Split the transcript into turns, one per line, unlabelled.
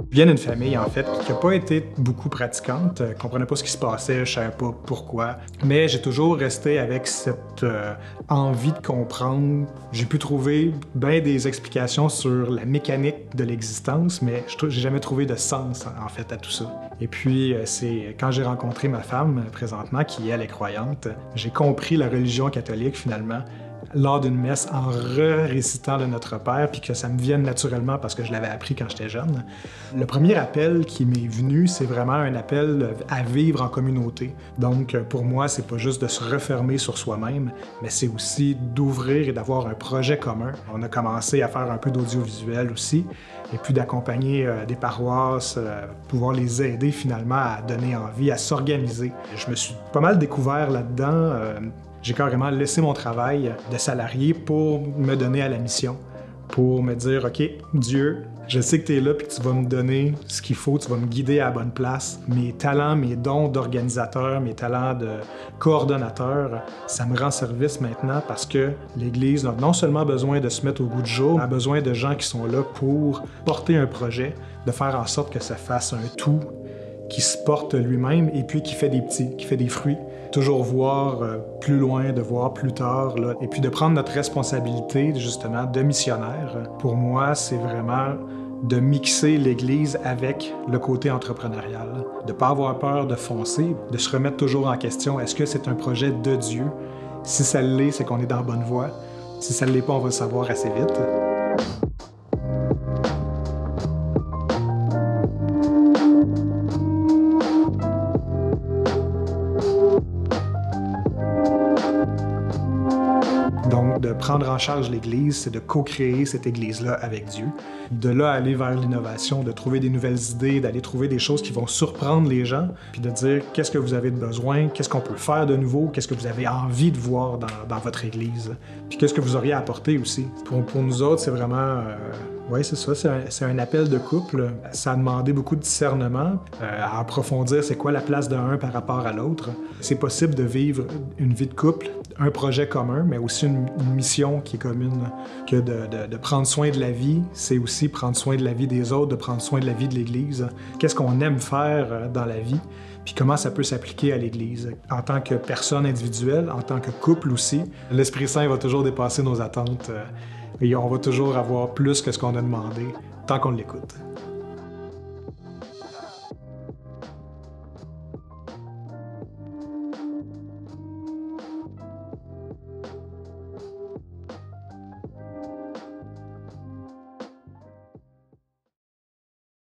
Je viens d'une famille, en fait, qui n'a pas été beaucoup pratiquante, comprenait pas ce qui se passait, je savais pas pourquoi, mais j'ai toujours resté avec cette envie de comprendre. J'ai pu trouver bien des explications sur la mécanique de l'existence, mais j'ai jamais trouvé de sens, en fait, à tout ça. Et puis, c'est quand j'ai rencontré ma femme, présentement, qui, elle, est croyante, j'ai compris la religion catholique, finalement, lors d'une messe en récitant le Notre Père, puis que ça me vienne naturellement parce que je l'avais appris quand j'étais jeune. Le premier appel qui m'est venu, c'est vraiment un appel à vivre en communauté. Donc, pour moi, c'est pas juste de se refermer sur soi-même, mais c'est aussi d'ouvrir et d'avoir un projet commun. On a commencé à faire un peu d'audiovisuel aussi, et puis d'accompagner des paroisses, pouvoir les aider finalement à donner envie, à s'organiser. Je me suis pas mal découvert là-dedans. J'ai carrément laissé mon travail de salarié pour me donner à la mission, pour me dire « OK, Dieu, je sais que tu es là et que tu vas me donner ce qu'il faut, tu vas me guider à la bonne place. Mes talents, mes dons d'organisateur, mes talents de coordonnateur, ça me rend service maintenant parce que l'Église a non seulement besoin de se mettre au goût du jour, elle a besoin de gens qui sont là pour porter un projet, de faire en sorte que ça fasse un tout qui se porte lui-même et puis qui fait des petits, qui fait des fruits. Toujours voir plus loin, de voir plus tard, là, et puis de prendre notre responsabilité, justement, de missionnaire. Pour moi, c'est vraiment de mixer l'Église avec le côté entrepreneurial. De ne pas avoir peur de foncer, de se remettre toujours en question. Est-ce que c'est un projet de Dieu? Si ça l'est, c'est qu'on est dans la bonne voie. Si ça ne l'est pas, on va le savoir assez vite. Donc, de prendre en charge l'Église, c'est de co-créer cette Église-là avec Dieu. De là, aller vers l'innovation, de trouver des nouvelles idées, d'aller trouver des choses qui vont surprendre les gens, puis de dire qu'est-ce que vous avez de besoin, qu'est-ce qu'on peut faire de nouveau, qu'est-ce que vous avez envie de voir dans votre Église, puis qu'est-ce que vous auriez à apporter aussi. Pour nous autres, c'est vraiment... Oui, c'est ça, c'est un appel de couple. Ça a demandé beaucoup de discernement, à approfondir c'est quoi la place d'un par rapport à l'autre. C'est possible de vivre une vie de couple, un projet commun, mais aussi une mission qui est commune. Que de prendre soin de la vie, c'est aussi prendre soin de la vie des autres, de prendre soin de la vie de l'Église. Qu'est-ce qu'on aime faire dans la vie? Puis comment ça peut s'appliquer à l'Église. En tant que personne individuelle, en tant que couple aussi, l'Esprit Saint va toujours dépasser nos attentes. Et on va toujours avoir plus que ce qu'on a demandé, tant qu'on l'écoute.